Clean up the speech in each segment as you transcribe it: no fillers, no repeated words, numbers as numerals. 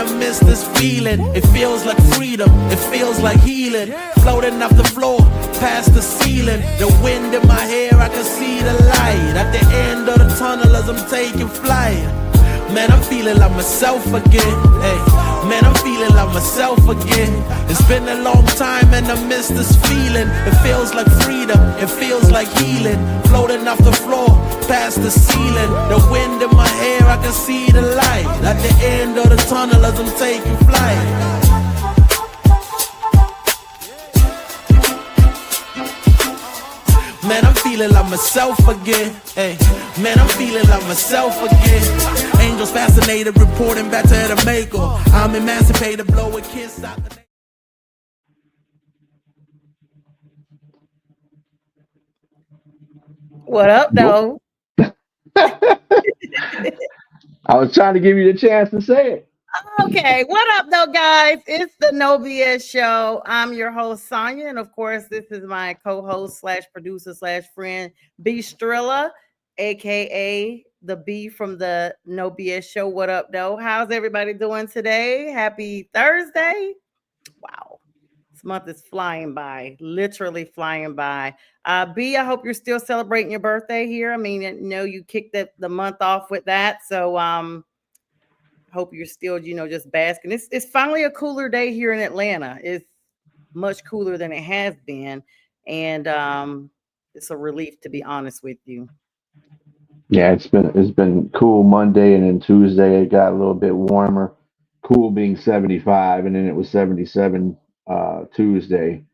I miss this feeling. It feels like freedom, it feels like healing. Floating off the floor, past the ceiling. The wind in my hair, I can see the light at the end of the tunnel as I'm taking flight. Man, I'm feeling like myself again. Hey, man, I'm feeling like myself again. It's been a long time and I miss this feeling. It feels like freedom, it feels like healing. Floating off the floor, past the ceiling. The wind in my hair, I can see the light at the end of the tunnel as I'm taking flight. Man, I'm feeling like myself again. Hey, man, I'm feeling like myself again. Angels fascinated, reporting back to the maker. I'm emancipated, blow a kiss out the. What up, though? I was trying to give you the chance to say it. Okay, what up, though, guys? It's the No BS Show. I'm your host, Sonja, and of course, this is my co-host slash producer slash friend, B Strilla, aka the B from the No BS Show. What up, though? How's everybody doing today? Happy Thursday! Wow, this month is flying by, literally flying by. B, I hope you're still celebrating your birthday here. I mean, you kicked the month off with that, so hope you're still, just basking. It's finally a cooler day here in Atlanta. It's much cooler than it has been, and it's a relief, to be honest with you. Yeah, it's been cool Monday, and then Tuesday it got a little bit warmer. Cool being 75, and then it was 77 Tuesday,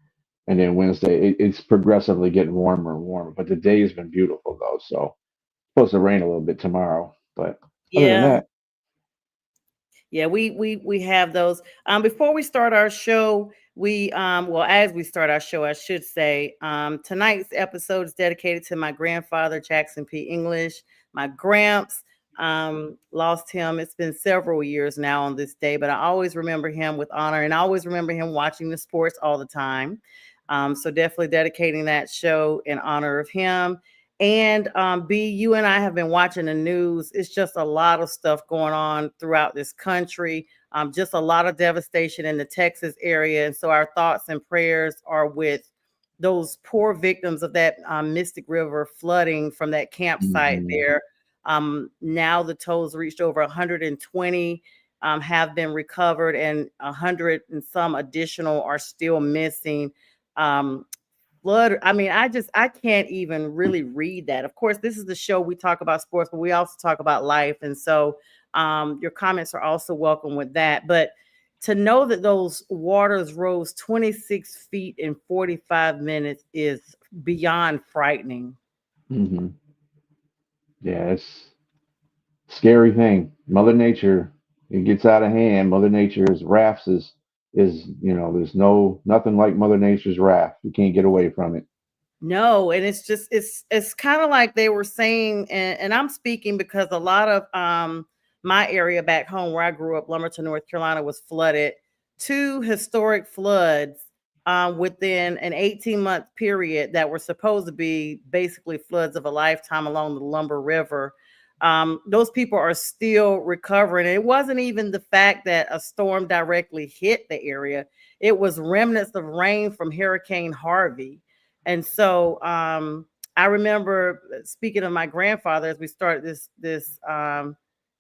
and then Wednesday it's progressively getting warmer and warmer. But the day has been beautiful though, so it's supposed to rain a little bit tomorrow. But other than Yeah, that, yeah, we have those. Before we start our show, as we start our show, I should say, tonight's episode is dedicated to my grandfather, Jackson P. English. My gramps, lost him. It's been several years now on this day, but I always remember him with honor, and I always remember him watching the sports all the time. So definitely dedicating that show in honor of him. And B, you and I have been watching the news. It's just a lot of stuff going on throughout this country. Just a lot of devastation in the Texas area. And so our thoughts and prayers are with those poor victims of that Mystic River flooding from that campsite hmm there. Now the totals reached over 120 have been recovered, and 100 and some additional are still missing. Um, Blood. I mean, I can't even really read that. Of course, this is the show we talk about sports, but we also talk about life. And so your comments are also welcome with that. But to know that those waters rose 26 feet in 45 minutes is beyond frightening. hmm yeah, it's a scary thing. Mother Nature, it gets out of hand. Mother Nature's wrath is there's nothing like Mother Nature's wrath. You can't get away from it. No, and it's just it's kind of like they were saying, and I'm speaking because a lot of my area back home where I grew up, Lumberton, North Carolina, was flooded. Two historic floods within an 18-month period that were supposed to be basically floods of a lifetime along the Lumber River. Those people are still recovering. It wasn't even the fact that a storm directly hit the area. It was remnants of rain from Hurricane Harvey. And so I remember speaking of my grandfather as we started this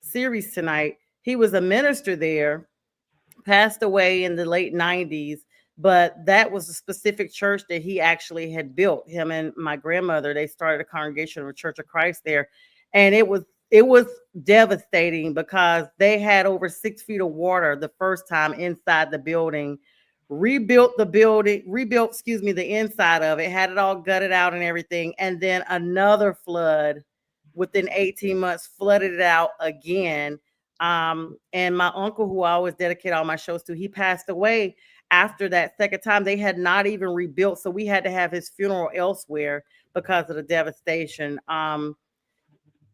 series tonight. He was a minister there, passed away in the late 90s, but that was a specific church that he actually had built. Him and my grandmother, they started a congregation of a Church of Christ there. And it was devastating because they had over 6 feet of water the first time inside the building, rebuilt, excuse me, the inside of it, had it all gutted out and everything. And then another flood within 18 months flooded it out again. And my uncle, who I always dedicate all my shows to, he passed away after that second time. They had not even rebuilt, so we had to have his funeral elsewhere because of the devastation.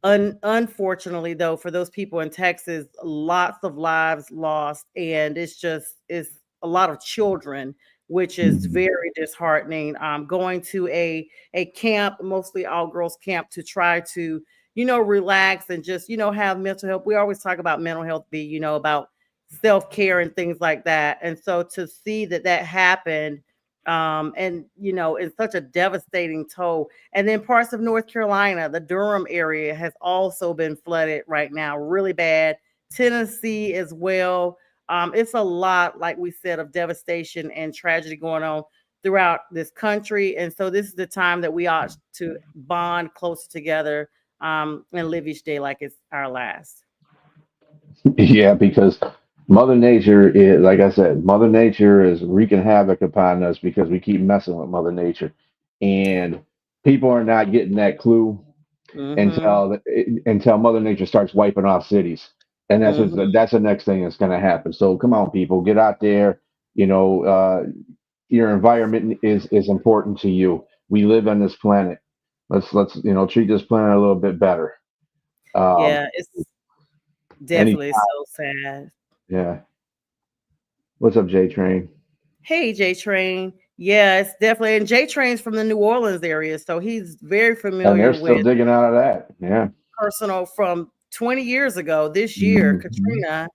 Unfortunately, though, for those people in Texas, lots of lives lost, and it's a lot of children, which is hmm very disheartening. Going to a camp, mostly all girls camp, to try to relax and just have mental health. We always talk about mental health, about self-care and things like that. And so to see that that happened, and it's such a devastating toll. And then parts of North Carolina, the Durham area has also been flooded right now, really bad. Tennessee as well. It's a lot, like we said, of devastation and tragedy going on throughout this country. And so this is the time that we ought to bond closer together, and live each day like it's our last. Yeah, because Mother Nature is, like I said, Mother Nature is wreaking havoc upon us because we keep messing with Mother Nature, and people are not getting that clue Mm-hmm. until Mother Nature starts wiping off cities, and Mm-hmm. that's the next thing that's going to happen. So come on, people, get out there. You know, your environment is important to you. We live on this planet. Let's treat this planet a little bit better. Um, Yeah, it's any definitely so sad. yeah. What's up, J Train? Hey, J Train. Yeah, it's definitely, and J Train's from the New Orleans area, so he's very And they're familiar still with digging out of that. Yeah. personal from 20 years ago. This year, Mhm. Katrina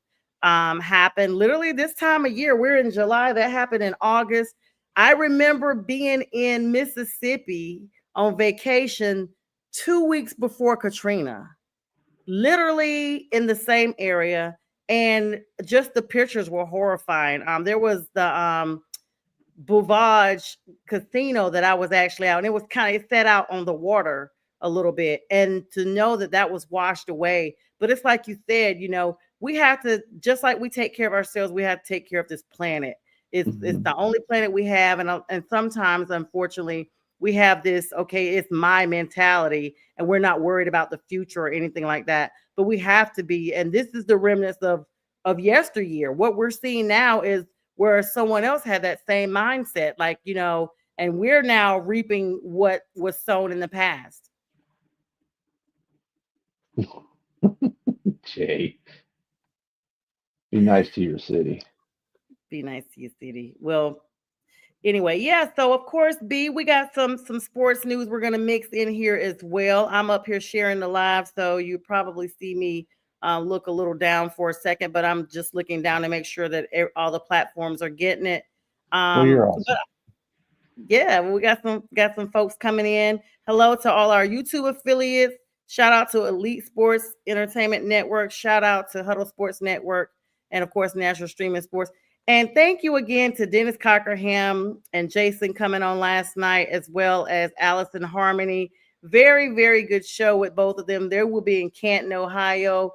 happened literally this time of year. We're in July. That happened in August. I remember being in Mississippi on vacation 2 weeks before Katrina, literally in the same area, and just the pictures were horrifying. There was the Bouvage casino that I was actually out, and it was kind of, it set out on the water a little bit, and to know that that was washed away. But it's like you said, we have to, just like we take care of ourselves, we have to take care of this planet. It's Mhm. the only planet we have, and sometimes, unfortunately, we have this, okay, it's my mentality, and we're not worried about the future or anything like that. But we have to be, and this is the remnants of yesteryear. What we're seeing now is where someone else had that same mindset, like, and we're now reaping what was sown in the past. Jay, be nice to your city. Be nice to you, city. Well, anyway, yeah. So of course, B, we got some sports news we're gonna mix in here as well. I'm up here sharing the live, so you probably see me look a little down for a second, but I'm just looking down to make sure that all the platforms are getting it. Well, you're But awesome. yeah, well, we got some folks coming in. Hello to all our YouTube affiliates. Shout out to Elite Sports Entertainment Network. Shout out to Huddle Sports Network, and of course National Streaming Sports. And thank you again to Dennis Cockerham and Jason coming on last night, as well as Allison Harmony. Very, very good show with both of them. They will be in Canton, Ohio,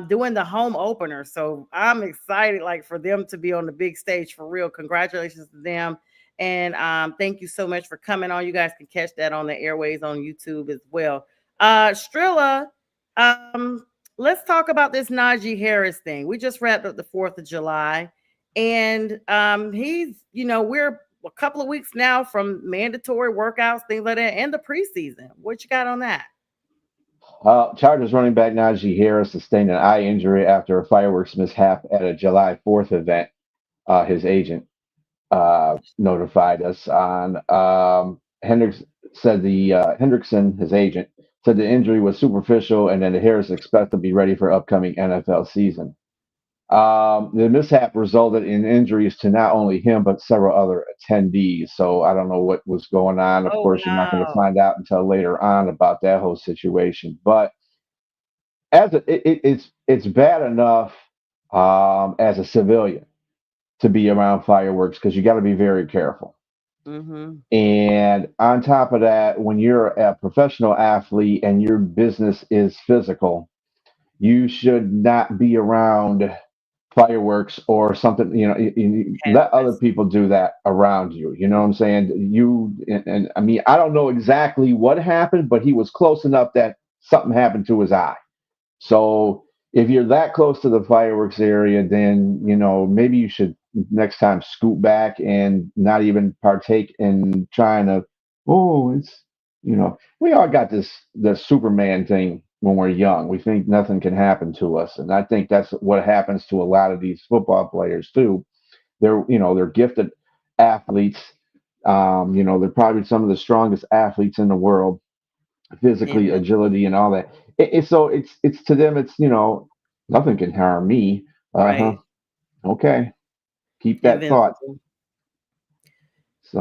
doing the home opener. So I'm excited, like, for them to be on the big stage for real. Congratulations to them. And thank you so much for coming on. You guys can catch that on the airways on YouTube as well. Strilla, um, let's talk about this Najee Harris thing. We just wrapped up the 4th of July, and we're a couple of weeks now from mandatory workouts, things like that, and the preseason. What you got on that? Chargers running back Najee Harris sustained an eye injury after a fireworks mishap at a July 4th event. His agent notified us on. Hendricks said the Hendrickson, his agent, said the injury was superficial and that Harris expected to be ready for upcoming NFL season. The mishap resulted in injuries to not only him but several other attendees. So I don't know what was going on. Of Oh course, you're not going to wow. find out until later on about that whole situation. But it's bad enough as a civilian to be around fireworks because you got to be very careful. Mm-hmm. And on top of that, when you're a professional athlete and your business is physical, you should not be around fireworks or something. You let other Hazardous. people do that around you. You know what I'm saying? And I mean, I don't know exactly what happened, but he was close enough that something happened to his eye. So if you're that close to the fireworks area, then maybe you should next time scoot back and not even partake in trying to. Oh, we all got the Superman thing when we're young. We think nothing can happen to us, and I think that's what happens to a lot of these football players too. They're gifted athletes. They're probably some of the strongest athletes in the world, physically, Amen. agility, and all that. So it's to them. It's nothing can harm me. Uh huh. Right. Okay, keep that thought. Invincible.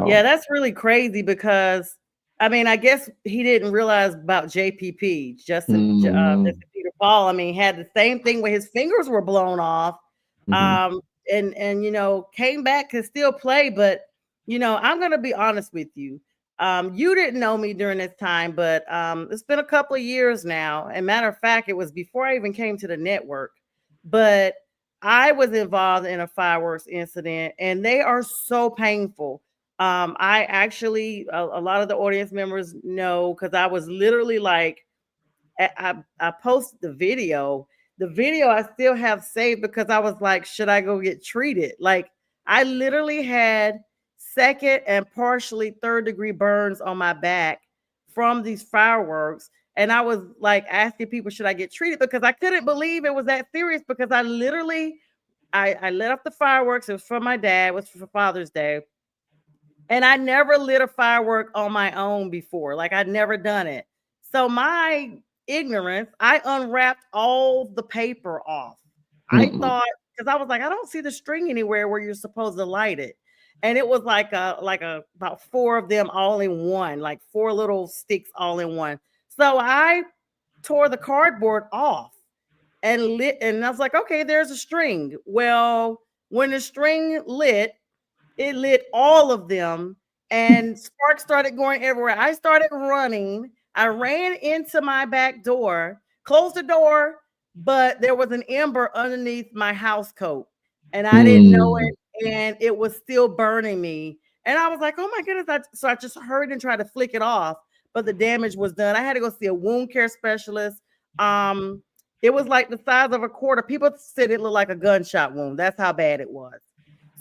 Yeah, So, that's really crazy because I mean, I guess he didn't realize about JPP, mm-hmm, Justin Peter Paul. I mean, had the same thing where his fingers were blown off, mm-hmm, and came back could still play. But I'm gonna be honest with you. You didn't know me during this time, but it's been a couple of years now. And matter of fact, it was before I even came to the network. But I was involved in a fireworks incident, and they are so painful. I actually, a lot of the audience members know because I was literally like, I posted the video. The video I still have saved because I was like, should I go get treated? Like, I literally had second and partially third degree burns on my back from these fireworks. And I was like asking people, should I get treated? Because I couldn't believe it was that serious because I literally, I lit up the fireworks. It was from my dad, it was for Father's Day, and I never lit a firework on my own before. Like I'd never done it. So my ignorance, I unwrapped all the paper off. I mm-mm, thought because I was like, I don't see the string anywhere where you're supposed to light it. And it was like a about four of them all in one, like four little sticks all in one. So I tore the cardboard off and lit, and I was like, okay, there's a string. Well, when the string lit, it lit all of them, and sparks started going everywhere. I started running. I ran into my back door, closed the door, but there was an ember underneath my house coat, and I didn't know mm, it, and it was still burning me. And I was like, "Oh my goodness!" So I just hurried and tried to flick it off, but the damage was done. I had to go see a wound care specialist. Um, it was like the size of a quarter. People said it looked like a gunshot wound. That's how bad it was.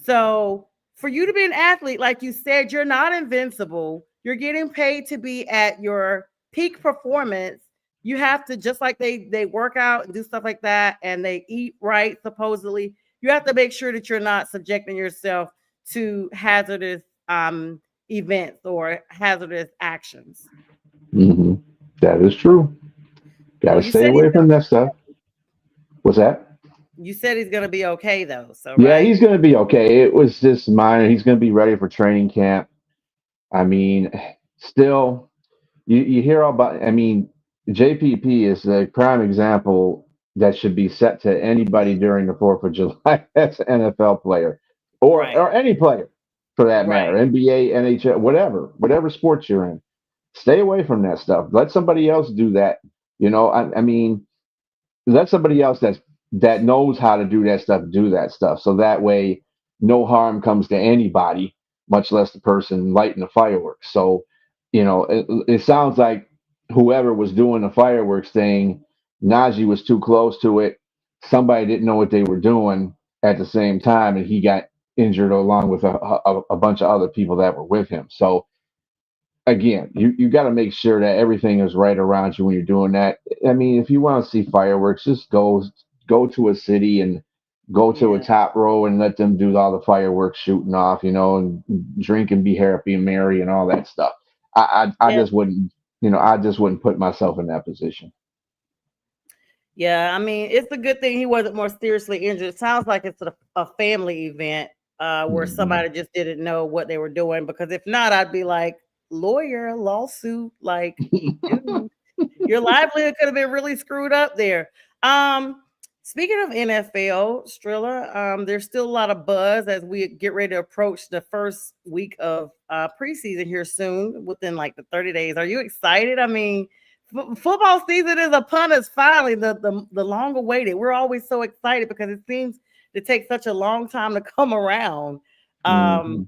So for you to be an athlete, like you said, you're not invincible. You're getting paid to be at your peak performance. You have to, just like they work out and do stuff like that, and they eat right, supposedly. You have to make sure that you're not subjecting yourself to hazardous events or hazardous actions. mm-hmm. That is true. Got Well, to stay away from that stuff. What's that? you said he's gonna be okay though. So Yeah, right, he's going to be okay. It was just minor. He's going to be ready for training camp. I mean, still, you hear all about, I mean, JPP is a prime example that should be set to anybody during the 4th of July as an NFL player right, or any player for that matter, right. NBA, NHL, whatever sports you're in. Stay away from that stuff. Let somebody else do that. I mean, let somebody else that knows how to do that stuff do that stuff. So that way, no harm comes to anybody, much less the person lighting the fireworks. So, it sounds like whoever was doing the fireworks thing, Najee was too close to it. Somebody didn't know what they were doing at the same time, and he got injured along with a bunch of other people that were with him. So again, you got to make sure that everything is right around you when you're doing that. I mean, if you want to see fireworks, just go to a city and go to a Yeah, top row and let them do all the fireworks shooting off, and drink and be happy and merry and all that stuff. I yeah. just wouldn't, I just wouldn't put myself in that position. Yeah, I mean, it's a good thing he wasn't more seriously injured. It sounds like it's a family event where Hmm. somebody just didn't know what they were doing. Because if not, I'd be like, lawyer, lawsuit, like, dude, your livelihood could have been really screwed up there. Um, Speaking of NFL, Strilla, there's still a lot of buzz as we get ready to approach the first week of preseason here soon, within like the 30 days. Are you excited? I mean, football season is upon us finally, the long awaited. We're always so excited because it seems to take such a long time to come around. Um, Hmm.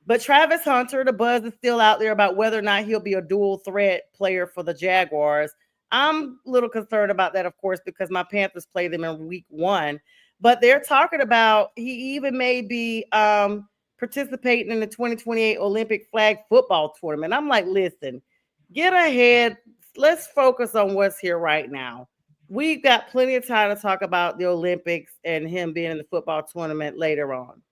but Travis Hunter, the buzz is still out there about whether or not he'll be a dual threat player for the Jaguars. I'm a little concerned about that, of course, because my Panthers play them in week 1. But they're talking about he even may be participating in the 2028 Olympic flag football tournament. I'm like, listen, get ahead. Let's focus on what's here right now. We've got plenty of time to talk about the Olympics and him being in the football tournament later on.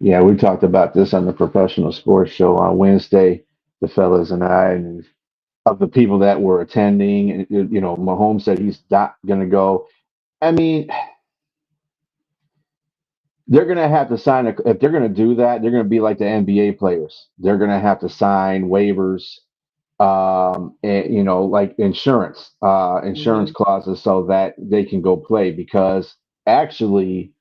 Yeah, we talked about this on the professional sports show on Wednesday, the fellas and I, and of the people that were attending. And, Mahomes said he's not going to go. I mean, they're going to have to sign if they're going to do that, they're going to be like the NBA players. They're going to have to sign waivers, and, like insurance Mhm. clauses so that they can go play because actually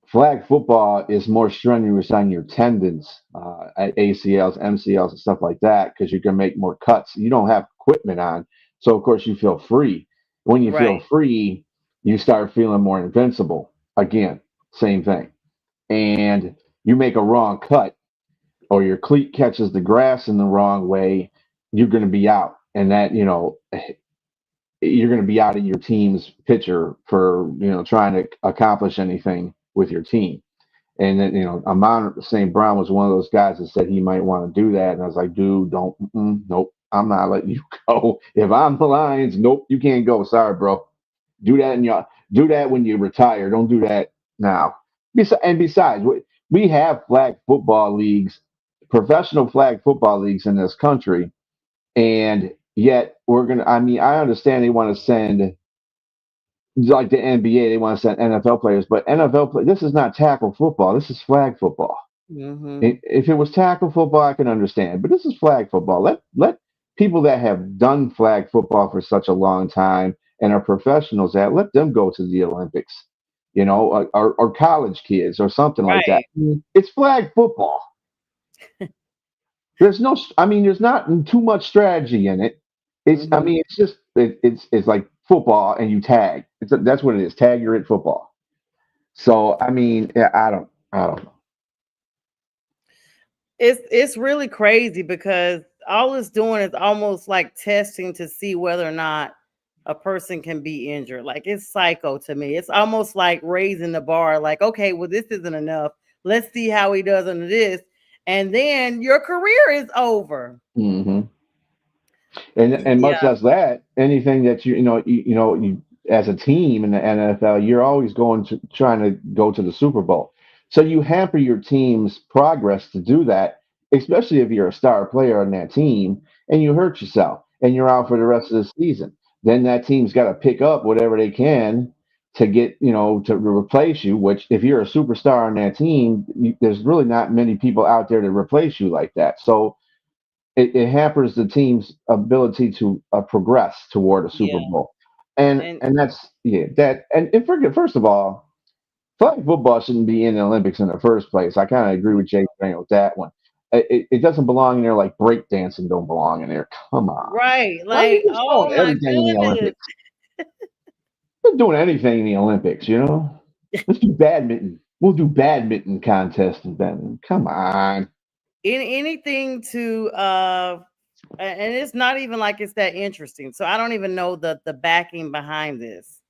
flag football is more strenuous on your tendons, at ACLs, MCLs, and stuff like that because you can make more cuts. You don't have equipment on, so of course you feel free. When you feel Right. free, you start feeling more invincible. Again, same thing. And you make a wrong cut, or your cleat catches the grass in the wrong way, you're going to be out, and that you're going to be out of your team's picture for trying to accomplish anything with your team. And then, Amon St. Brown was one of those guys that said he might want to do that. And I was like, dude, don't, nope, I'm not letting you go. If I'm the Lions, nope, you can't go. Sorry, bro. Do that when you retire. Don't do that now. And besides, we have flag football leagues, professional flag football leagues in this country. And yet I mean, I understand they want to send, like the NBA, they want to send NFL players, but this is not tackle football. This is flag football. Mhm. If it was tackle football, I can understand, but this is flag football. Let people that have done flag football for such a long time and are professionals let them go to the Olympics, or college kids or something like that. Right. It's flag football. There's no, I mean, there's not too much strategy in it. I Mhm. mean, it's just, it's like football and you tag. That's what it is. Tag, you're at football. So, I mean, yeah, I don't know. It's really crazy because all it's doing is almost like testing to see whether or not a person can be injured. Like it's psycho to me. It's almost like raising the bar. Like, okay, well, this isn't enough. Let's see how he does under this, and then your career is over. Hmm. And much Yeah, less that, anything that you as a team in the NFL, you're always trying to go to the Super Bowl. So you hamper your team's progress to do that, especially if you're a star player on that team and you hurt yourself and you're out for the rest of the season. Then that team's got to pick up whatever they can to get, to replace you, which if you're a superstar on that team, there's really not many people out there to replace you like that. So it hampers the team's ability to progress toward a Super yeah, Bowl. And and that's that and forget first of all, flag football shouldn't be in the Olympics in the first place. I kind of agree with Jay Grant with that one. It doesn't belong in there like break dancing don't belong in there. Come on. right, Why are you like, just oh throwing my everything in the goodness. Olympics? We're doing anything in the Olympics. Let's do badminton. We'll do badminton contest and badminton. Come on. Anything to and it's not even like it's that interesting. So I don't even know the backing behind this.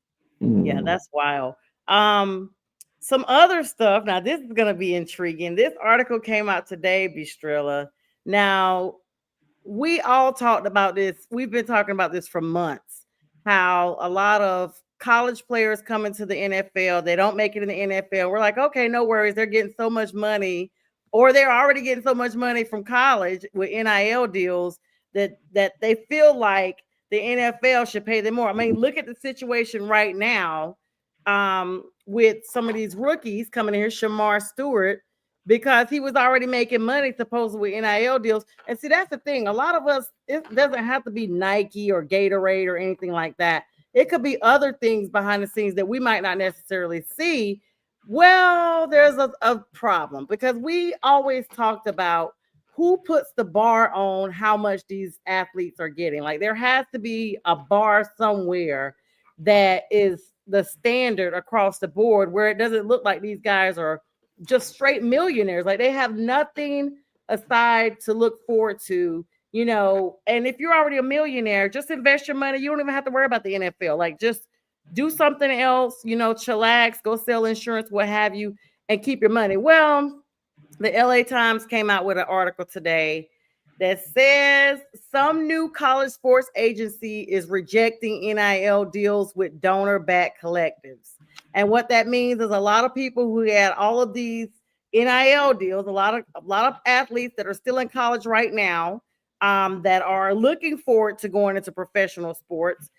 Yeah, Hmm. that's wild. Um, some other stuff. Now, this is gonna be intriguing. This article came out today, Bistrilla. Now, we all talked about this. We've been talking about this for months. How a lot of college players come into the NFL, they don't make it in the NFL. We're like, okay, no worries. They're getting so much money, or they're already getting so much money from college with NIL deals that they feel like the NFL should pay them more. I mean, look at the situation right now, with some of these rookies coming in here, Shamar Stewart, because he was already making money supposedly with NIL deals. And see, that's the thing. A lot of us, it doesn't have to be Nike or Gatorade or anything like that. It could be other things behind the scenes that we might not necessarily see. Well, there's a problem because we always talked about who puts the bar on how much these athletes are getting. Like there has to be a bar somewhere that is the standard across the board where it doesn't look like these guys are just straight millionaires. Like they have nothing aside to look forward to, And if you're already a millionaire, just invest your money. You don't even have to worry about the NFL. Like just do something else, chillax, go sell insurance, what have you, and keep your money. Well, the LA Times came out with an article today that says some new college sports agency is rejecting NIL deals with donor-backed collectives. And what that means is a lot of people who had all of these NIL deals, a lot of athletes that are still in college right now, that are looking forward to going into professional sports,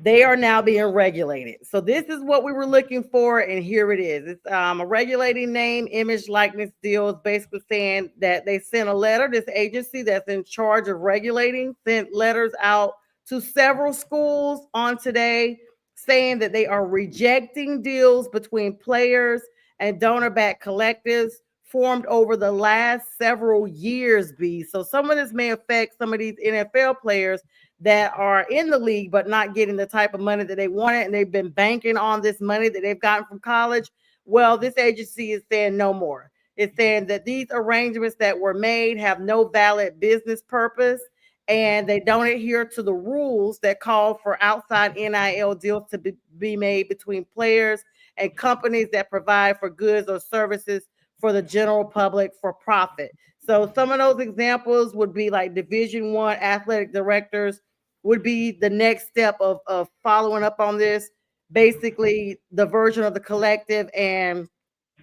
they are now being regulated. So this is what we were looking for, and here it is. It's a regulating name, image, likeness deals, basically saying that they sent a letter. This agency that's in charge of regulating sent letters out to several schools on today, saying that they are rejecting deals between players and donor-backed collectives formed over the last several years. B. So some of this may affect some of these NFL players that are in the league but not getting the type of money that they wanted, and they've been banking on this money that they've gotten from college. Well, this agency is saying no more. It's saying that these arrangements that were made have no valid business purpose, and they don't adhere to the rules that call for outside NIL deals to be made between players and companies that provide for goods or services for the general public for profit. So some of those examples would be like Division One athletic directors would be the next step of following up on this. Basically, the version of the collective and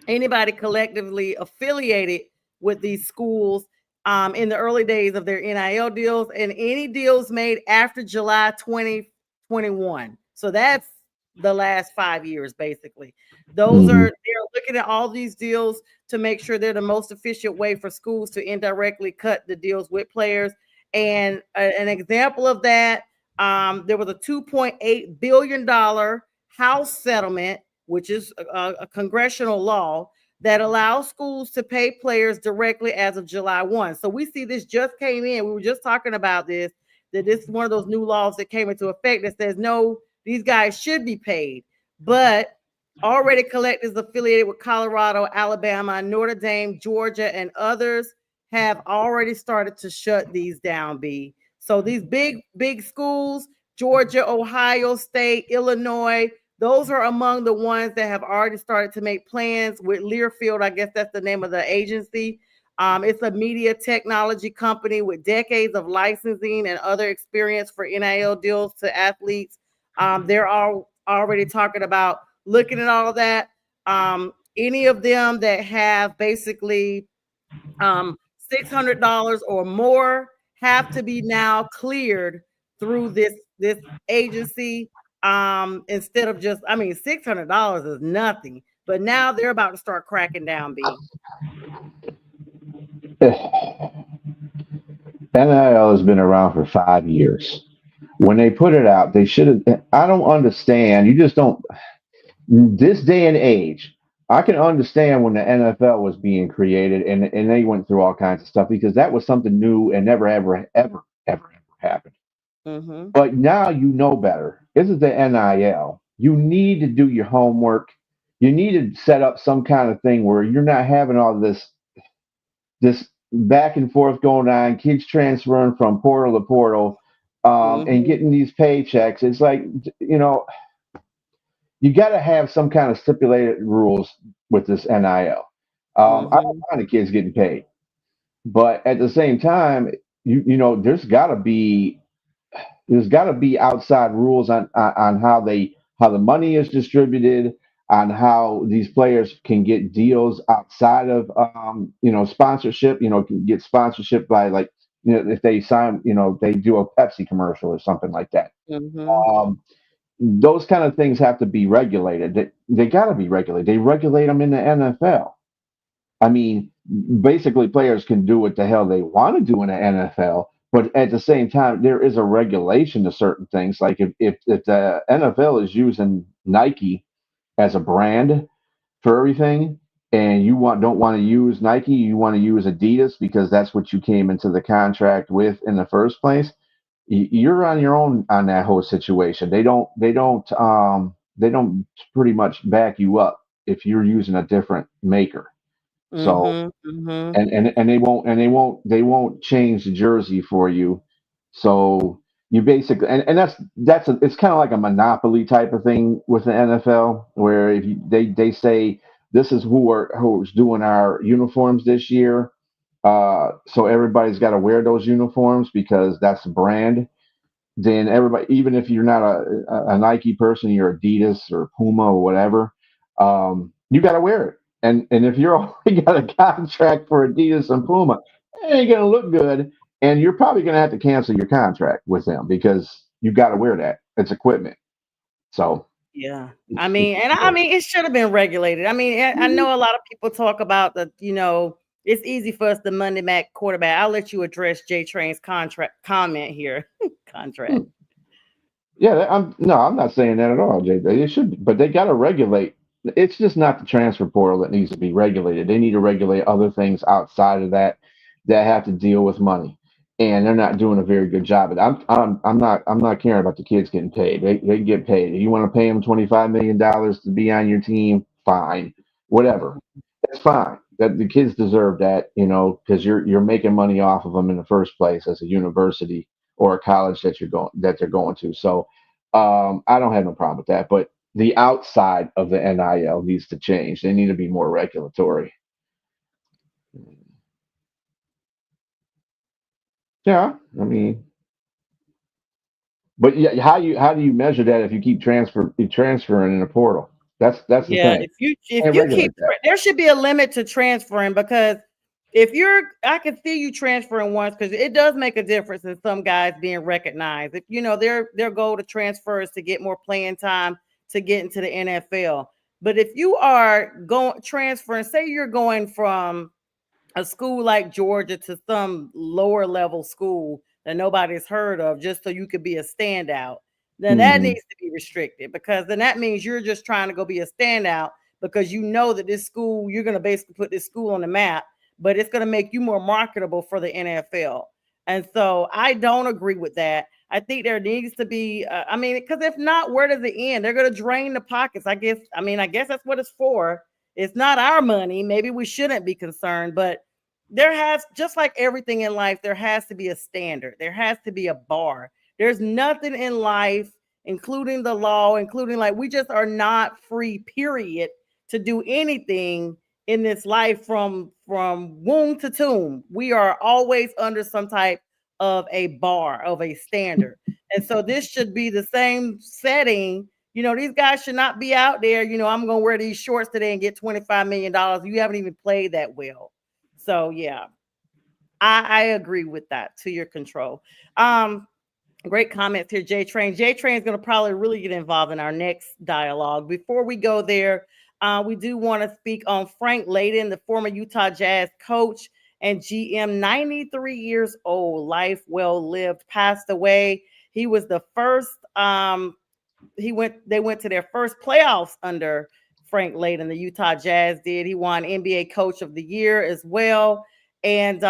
anybody collectively affiliated with these schools in the early days of their NIL deals and any deals made after July 2021. So that's the last 5 years, basically. Those are, they're looking at all these deals to make sure they're the most efficient way for schools to indirectly cut the deals with players. And an example of that, there was a $2.8 billion House settlement, which is a congressional law that allows schools to pay players directly as of July 1. So we see this just came in. We were just talking about this, that this is one of those new laws that came into effect that says, no, these guys should be paid. But already collectives affiliated with Colorado, Alabama, Notre Dame, Georgia, and others have already started to shut these down, B. So these big schools, Georgia, Ohio State, Illinois, those are among the ones that have already started to make plans with Learfield. I guess that's the name of the agency. It's a media technology company with decades of licensing and other experience for NIL deals to athletes. They're all already talking about looking at all of that. Any of them that have basically $600 or more have to be now cleared through this agency. Instead of just, I mean, $600 is nothing, but now they're about to start cracking down. B. NIL has been around for 5 years. When they put it out, they should have. I don't understand. You just don't. This day and age, I can understand when the NFL was being created and they went through all kinds of stuff because that was something new and never, ever happened. But now you know better. This is the NIL. You need to do your homework. You need to set up some kind of thing where you're not having all this back and forth going on, kids transferring from portal to portal, and getting these paychecks. It's like, you got to have some kind of stipulated rules with this NIL. I don't mind the kids getting paid, but at the same time, there's got to be outside rules on how the money is distributed, on how these players can get deals outside of sponsorship. Can get sponsorship by, like, if they sign, they do a Pepsi commercial or something like that. Those kind of things have to be regulated. They got to be regulated. They regulate them in the NFL. I mean, basically, players can do what the hell they want to do in the NFL, but at the same time, there is a regulation to certain things. Like if the NFL is using Nike as a brand for everything, and you don't want to use Nike, you want to use Adidas because that's what you came into the contract with in the first place. You're on your own on that whole situation. They don't pretty much back you up if you're using a different maker. So and they won't change the jersey for you. So you basically it's kind of like a monopoly type of thing with the NFL, where if they say this is who's doing our uniforms this year, so everybody's got to wear those uniforms because that's the brand. Then everybody, even if you're not a Nike person, you're Adidas or Puma or whatever, you got to wear it. And if you're already got a contract for Adidas and Puma, it ain't gonna look good, and you're probably gonna have to cancel your contract with them because you got to wear that. It's equipment. So Yeah. I it's, mean, and I mean, it should have been regulated. I mean, I know a lot of people talk about the, it's easy for us to Monday Mac quarterback. I'll let you address J Train's contract comment here. Contract. yeah, I'm not saying that at all, Jay. They should, but they got to regulate. It's just not the transfer portal that needs to be regulated. They need to regulate other things outside of that that have to deal with money, and they're not doing a very good job. And I'm not caring about the kids getting paid. They get paid. If you want to pay them $25 million to be on your team, fine, whatever. That's fine. That the kids deserve that, because you're making money off of them in the first place as a university or a college that they're going to. So I don't have no problem with that. But the outside of the NIL needs to change. They need to be more regulatory. Yeah, I mean, but yeah, how do you measure that if you keep transferring in the portal? That's the Yeah, thing. if Can't you regulate keep that. there should be a limit to transferring because I can see you transferring once because it does make a difference in some guys being recognized. If their goal to transfer is to get more playing time to get into the NFL. But if you are going transferring, say you're going from a school like Georgia to some lower level school that nobody's heard of just so you could be a standout, then that Hmm. needs to be restricted because then that means you're just trying to go be a standout because you know that this school, you're going to basically put this school on the map, but it's going to make you more marketable for the NFL. And so I don't agree with that. I think there needs to be, I mean, because if not, where does it end? They're going to drain the pockets. I guess that's what it's for. It's not our money. Maybe we shouldn't be concerned, but there has, just like everything in life, there has to be a standard. There has to be a bar. There's nothing in life, including the law, including like we just are not free, period, to do anything in this life from womb to tomb. We are always under some type of a bar, of a standard. And so this should be the same setting. These guys should not be out there, I'm going to wear these shorts today and get $25 million. You haven't even played that well. So yeah, I agree with that to your control. Great comments here, J Train. J Train is going to probably really get involved in our next dialogue. Before we go there, we do want to speak on Frank Layden, the former Utah Jazz coach and GM, 93 years old, life well lived, passed away. He was the first they went to their first playoffs under Frank Layden. The Utah Jazz did. He won NBA Coach of the Year as well, and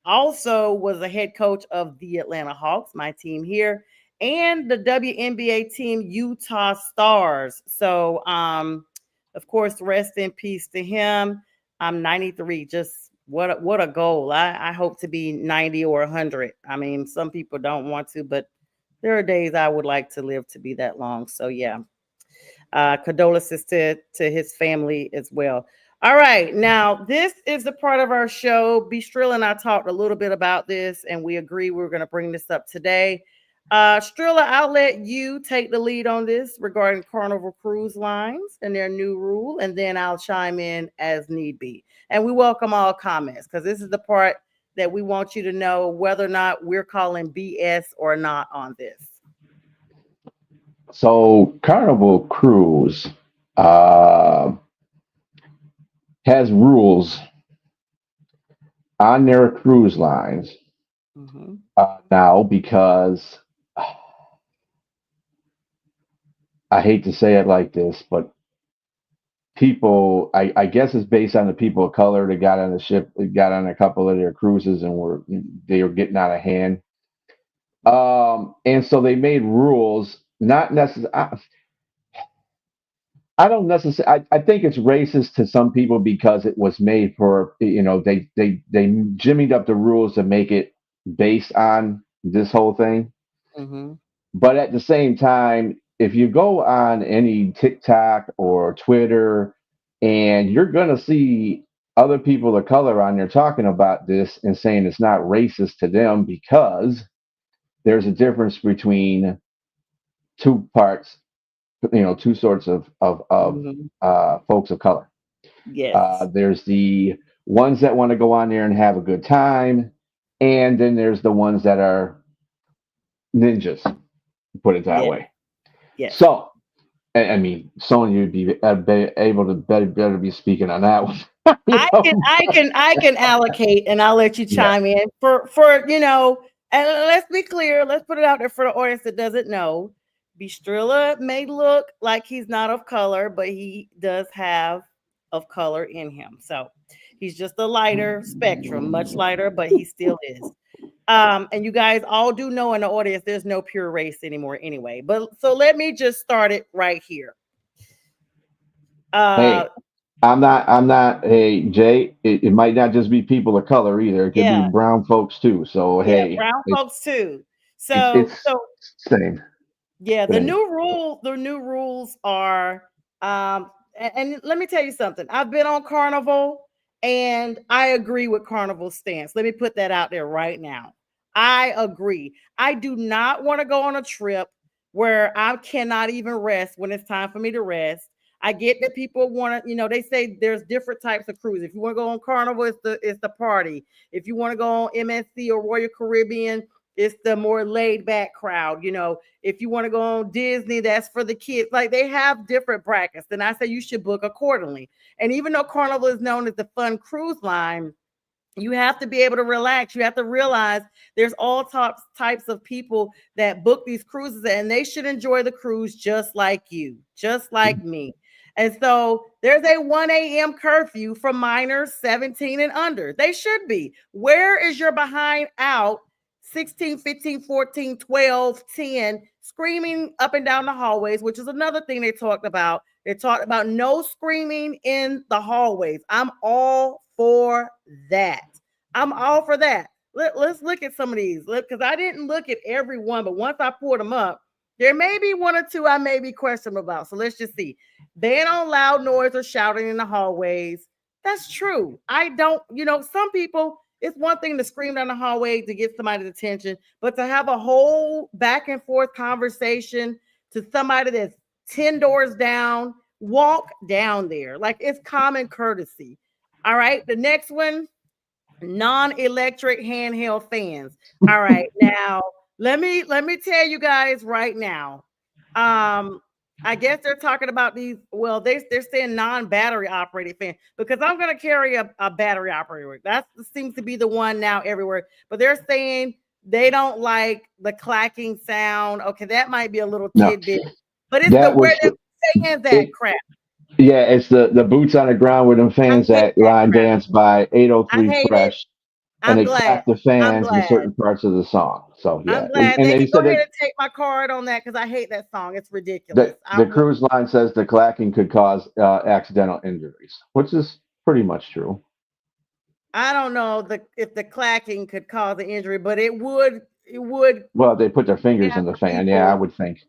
also was a head coach of the Atlanta Hawks, my team here, and the WNBA team Utah Stars. So, of course, rest in peace to him. I'm 93. Just what a goal. I hope to be 90 or 100. I mean, some people don't want to, but there are days I would like to live to be that long. So yeah, condolences to his family as well. All right, now this is the part of our show. B. Strill and I talked a little bit about this, and we agree we're going to bring this up today. Strilla, I'll let you take the lead on this regarding Carnival Cruise Lines and their new rule, and then I'll chime in as need be. And we welcome all comments because this is the part that we want you to know whether or not we're calling BS or not on this. So Carnival Cruise uh, has rules on their cruise lines Mm-hmm. now because I hate to say it like this, but people, I guess it's based on the people of color that got on the ship, got on a couple of their cruises and they were getting out of hand. And so they made rules, not necessarily. I don't necessarily. I think it's racist to some people because it was made for they jimmied up the rules to make it based on this whole thing. Mm-hmm. But at the same time, if you go on any TikTok or Twitter, and you're gonna see other people of color on there talking about this and saying it's not racist to them because there's a difference between two parts, two sorts of Mm-hmm. folks of color. Yes. There's the ones that want to go on there and have a good time, and then there's the ones that are ninjas, put it that Yeah. way. Yes. So, I mean, Sonya, you'd be able to better be speaking on that one. You know? I can allocate, and I'll let you Yeah. chime in And let's be clear. Let's put it out there for the audience that doesn't know. Bistrilla may look like he's not of color, but he does have of color in him. So he's just a lighter spectrum, much lighter, but he still is. And you guys all do know in the audience, there's no pure race anymore anyway. But so let me just start it right here. Uh, Hey, I'm not. Hey, Jay, it might not just be people of color either. It could be yeah, brown folks too. So yeah, hey, brown folks too. it's So same yeah, thing. the new rules are and let me tell you something. I've been on Carnival and I agree with Carnival's stance. Let me put that out there right now. I agree. I do not want to go on a trip where I cannot even rest when it's time for me to rest. I get that people want to, they say there's different types of cruise. If you want to go on Carnival, it's the party. If you want to go on MSC or Royal Caribbean, it's the more laid back crowd. If you want to go on Disney, that's for the kids. Like they have different brackets. And I say you should book accordingly. And even though Carnival is known as the fun cruise line, you have to be able to relax. You have to realize there's all types of people that book these cruises and they should enjoy the cruise just like you, just like me. And so there's a 1 a.m. curfew for minors 17 and under. They should be. Where is your behind out 16, 15, 14, 12, 10 screaming up and down the hallways, which is another thing they talked about. They talked about no screaming in the hallways. I'm all for that. I'm all for that. Let's look at some of these. Because I didn't look at every one, but once I pulled them up, there may be one or two I may be questionable about. So let's just see. Ban on loud noise or shouting in the hallways. That's true. I don't, some people, it's one thing to scream down the hallway to get somebody's attention, but to have a whole back and forth conversation to somebody that's 10 doors down, walk down there. Like it's common courtesy. All right. The next one, non-electric handheld fans. All right. Now, let me tell you guys right now. I guess they're talking about these. Well, they're saying non-battery operated fan because I'm going to carry a battery operator. That seems to be the one now everywhere. But they're saying they don't like the clacking sound. Okay, that might be a little No, tidbit, but it's the that where was them fans that it. crap. Yeah, it's the boots on the ground with them I fans hate that that line crap. dance by I 803 hate it. Fresh, and I'm they glad. clap the I'm fans in glad. certain parts of the song. So I'm yeah, glad and they he can go said ahead that and take my card on that because I hate that song. It's ridiculous. the cruise line says the clacking could cause accidental injuries, which is pretty much true. I don't know if the clacking could cause an injury, but it would Well, they put their fingers in the hamper fan. Yeah, I people. would think.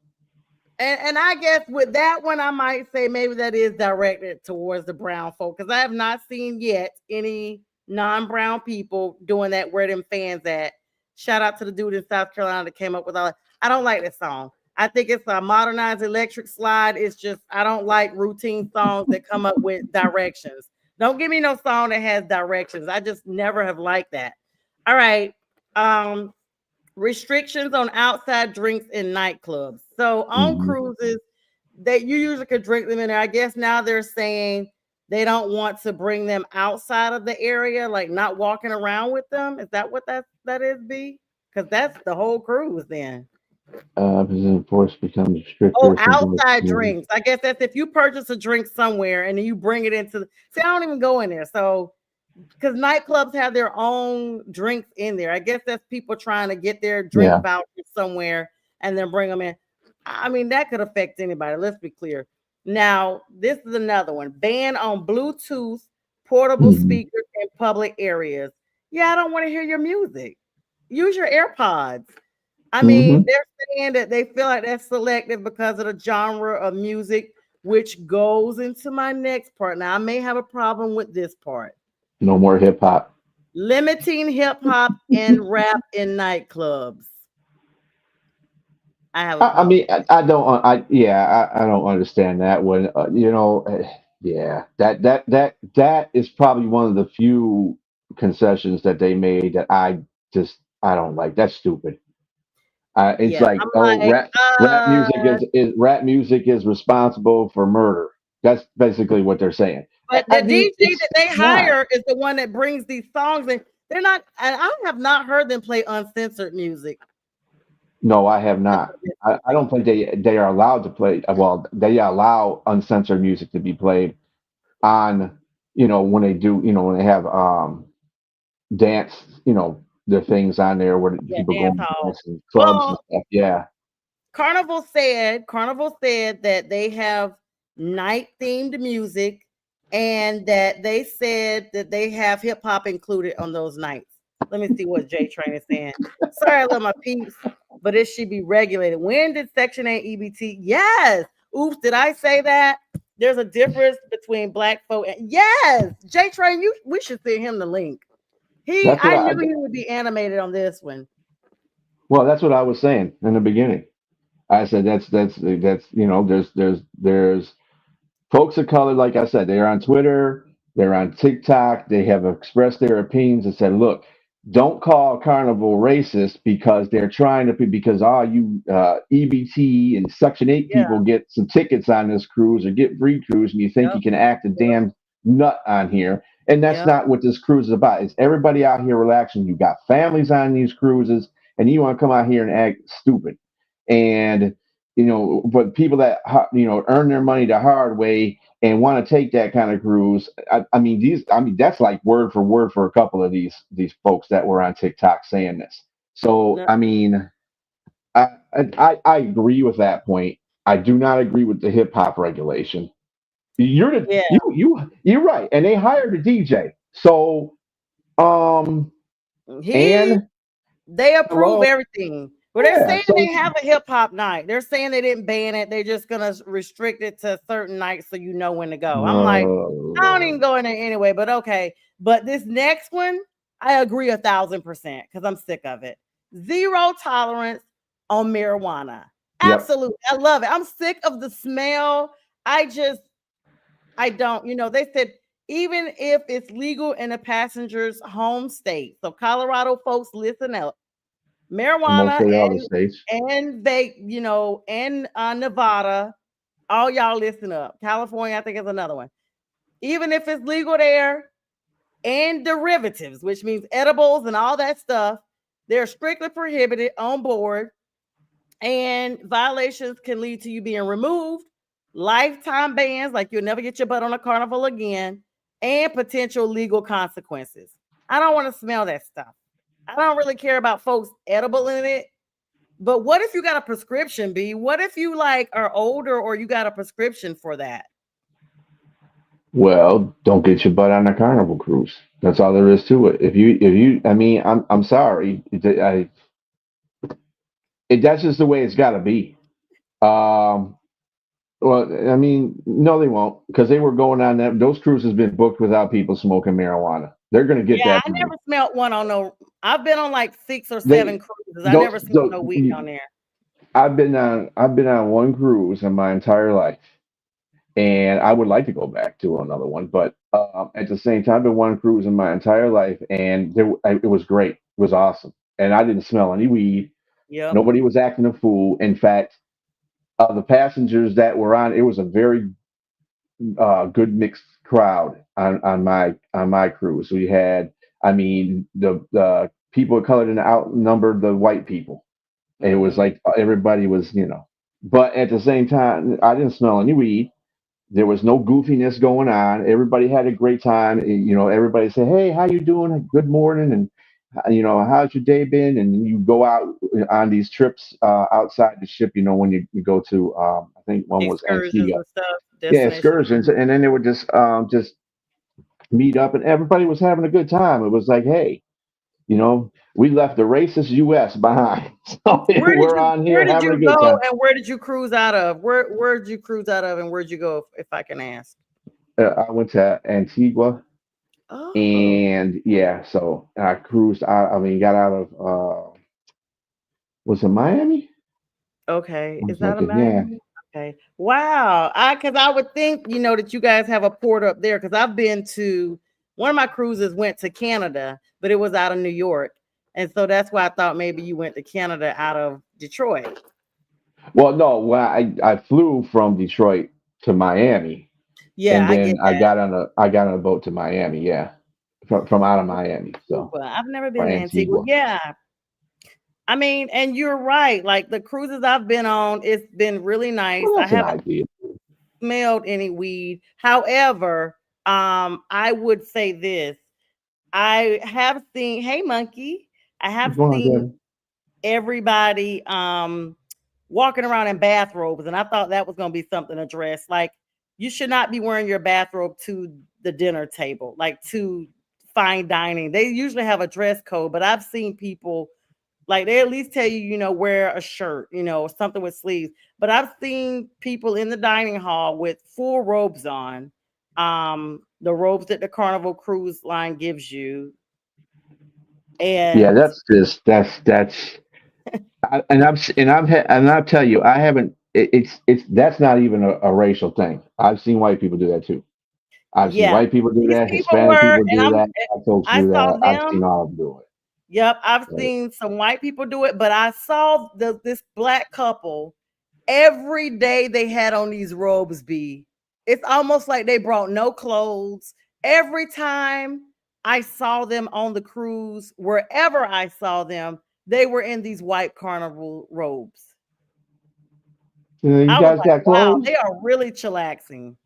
And I guess with that one, I might say maybe that is directed towards the brown folk because I have not seen yet any non-brown people doing that where them fans at. Shout out to the dude in South Carolina that came up with all that. I don't like this song. I think it's a modernized electric slide. It's just I don't like routine songs that come up with directions. Don't give me no song that has directions. I just never have liked that. All right. Um, restrictions on outside drinks in nightclubs. So on Hmm. cruises, that you usually could drink them in there. I guess now they're saying they don't want to bring them outside of the area, like not walking around with them. Is that what that is, B? Because that's the whole cruise then. Force becomes Oh, stricter for both. outside drinks. I guess that's if you purchase a drink somewhere and then you bring it into the see, I don't even go in there. So because nightclubs have their own drinks in there. I guess that's people trying to get their drink Yeah. vouchers somewhere and then bring them in. I mean, that could affect anybody. Let's be clear. Now, this is another one. Ban on Bluetooth portable Hmm. speakers in public areas. Yeah, I don't want to hear your music. Use your AirPods. I mean, Hmm. they're saying that they feel like that's selective because of the genre of music, which goes into my next part. Now, I may have a problem with this part. No more hip hop. Limiting hip hop and rap in nightclubs. I have a I problem mean, with that. I don't. I don't understand that one. Yeah, that is probably one of the few concessions that they made that I don't like. That's stupid. It's Yeah, like, I'm oh, like, rap music is responsible for murder. That's basically what they're saying. but I the mean, DJ that they it's not. hire is the one that brings these songs in. They're not, and I have not heard them play uncensored music. No, I have That's not. a different I don't thing. think they are allowed to play. Well, they allow uncensored music to be played on, when they do, when they have dance, the things on there where Yeah, people go dance and hall. dance and clubs and Well, stuff. Yeah, Carnival said that they have night themed music and that they said that they have hip hop included on those nights. Let me see what J Train is saying. Sorry, I love my peeps, but it should be regulated. When did Section 8 EBT? Yes. Oops, did I say that? There's a difference between black folk and yes, J Train, we should send him the link. that's what I knew he would be animated on this one. well, that's what I was saying in the beginning. I said that's there's folks of color, like I said, they're on Twitter, they're on TikTok, they have expressed their opinions and said, look, don't call Carnival racist because they're trying to, because all you EBT and Section 8 Yeah, people get some tickets on this cruise or get free cruise and you think yep, you can act a yep, damn nut on here. And that's yep. not what this cruise is about. It's everybody out here relaxing. You got families on these cruises and you want to come out here and act stupid. And, but people that, earn their money the hard way and want to take that kind of cruise. I mean, that's like word for word for a couple of these folks that were on TikTok saying this. So, No, I mean, I agree with that point. I do not agree with the hip hop regulation. yeah. You're right, and they hired a DJ. So, um, He and they approve hello, everything. Well, they're yeah. saying So, they have a hip hop night. They're saying they didn't ban it. They're just gonna restrict it to certain nights so you know when to go. I'm like, I don't even Lord. go in there anyway, but okay. But this next one, I agree 1,000% because I'm sick of it. Zero tolerance on marijuana. Yep. Absolutely. I love it. I'm sick of the smell. I just I don't, they said even if it's legal in a passenger's home state. So Colorado folks, listen up. Marijuana Mostly all the states. and vape, and Nevada, all y'all listen up. California, I think is another one. Even if it's legal there and derivatives, which means edibles and all that stuff, they're strictly prohibited on board and violations can lead to you being removed, lifetime bans, like you'll never get your butt on a carnival again, and potential legal consequences. I don't want to smell that stuff. I don't really care about folks edible in it. But what if you got a prescription, B? What if you like are older or you got a prescription for that? Well, don't get your butt on a carnival cruise. That's all there is to it. I mean, I'm sorry. That's just the way it's got to be. Um, well, I mean, no, they won't because they were going on that. Those cruises been booked without people smoking marijuana. They're going to get Yeah, that I money. never smelled one on no. I've been on like 6 or 7 They cruises. I never those, smelled those no weed on there. I've been on one cruise in my entire life, and I would like to go back to another one. But at the same time, I've been one cruise in my entire life, and it was great. It was awesome, and I didn't smell any weed. Yep. Nobody was acting a fool. In fact, the passengers that were on, it was a very good mixed crowd on my cruise. We had, I mean, the people of color didn't outnumber the white people. It was Mm-hmm. like everybody was, But at the same time, I didn't smell any weed. There was no goofiness going on. Everybody had a great time. Everybody said, "Hey, how you doing? Good morning." And how's your day been? And then you go out on these trips outside the ship. When you go to, I think one was Excursions Antigua. and stuff, Yeah, destination. excursions, and then they would just meet up, and everybody was having a good time. It was like, hey, we left the racist U.S. behind, so we're on Where here did having a you good go time. and where did you cruise out of? Where did you cruise out of and where'd you go if I can ask? I went to Antigua, Oh, and yeah, so I cruised. I mean, got out of was it Miami? okay. One Is that a second, yeah. Miami? Okay. Wow. I would think, that you guys have a port up there because I've been to one of my cruises went to Canada, but it was out of New York. And so that's why I thought maybe you went to Canada out of Detroit. Well, no, well, I flew from Detroit to Miami, Yeah, and I get then I got on a boat to Miami. Yeah, from out of Miami. So Antigua. I've never or been to Antigua. Antigua. Yeah. I mean, and you're right. Like the cruises I've been on, it's been really nice. Well, I that's an haven't idea. smelled any weed. However, I would say this. I have seen, hey monkey, I What's have going on, seen Gavin? everybody walking around in bathrobes, and I thought that was gonna be something addressed. Like you should not be wearing your bathrobe to the dinner table, like to fine dining. They usually have a dress code, but I've seen people like they at least tell you, wear a shirt, something with sleeves. But I've seen people in the dining hall with full robes on, the robes that the Carnival Cruise Line gives you, Yeah, and that's and I'll tell you, I haven't. It's that's not even a racial thing. I've seen white people do that too. I've seen yeah, white people do these that, people Hispanic were, people and do that, black folks I do saw that. I've seen them. all of them do Yep, I've it. Right? seen some white people do it, but I saw this black couple every day they had on these robes. It's almost like they brought no clothes. Every time I saw them on the cruise, wherever I saw them, they were in these white carnival robes. You I was guys like, got wow, clothes? they are really chillaxing.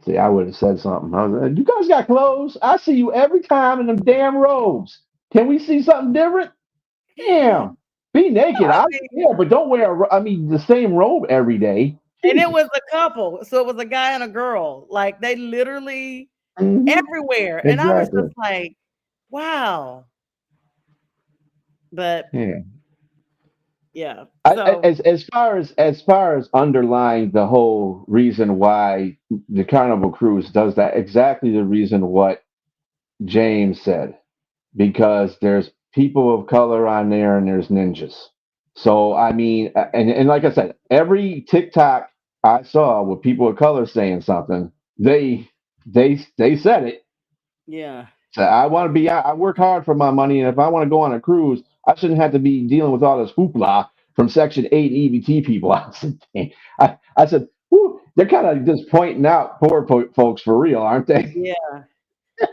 See, I would have said something. I was like, you guys got clothes? I see you every time in them damn robes. Can we see something different? Damn. Be naked. I I mean, yeah, but don't wear the same robe every day. and it Jesus. was a couple, so it was a guy and a girl. Like they literally Hmm. everywhere, and I was Exactly. just like, wow. But Yeah. yeah, so As far as underlying the whole reason why the Carnival Cruise does that, exactly the reason what James said, because there's people of color on there and there's ninjas. So I mean, and like I said, every TikTok I saw with people of color saying something, they said it. yeah. So I want to be. I work hard for my money, and if I want to go on a cruise, I shouldn't have to be dealing with all this hoopla from Section 8 EBT people. I said, whew, they're kind of just pointing out poor folks for real, aren't they? Yeah.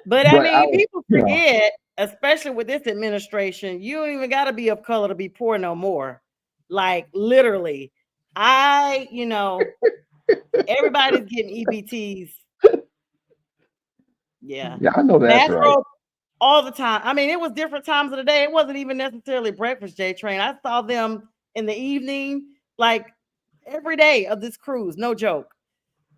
But I But I mean, was, people forget, especially with this administration, you don't even got to be of color to be poor no more. Like literally, everybody's getting EBTs. Yeah. yeah, I know that's right. Bathrobe all the time. I mean, it was different times of the day. It wasn't even necessarily breakfast, J Train. I saw them in the evening, like every day of this cruise. No joke.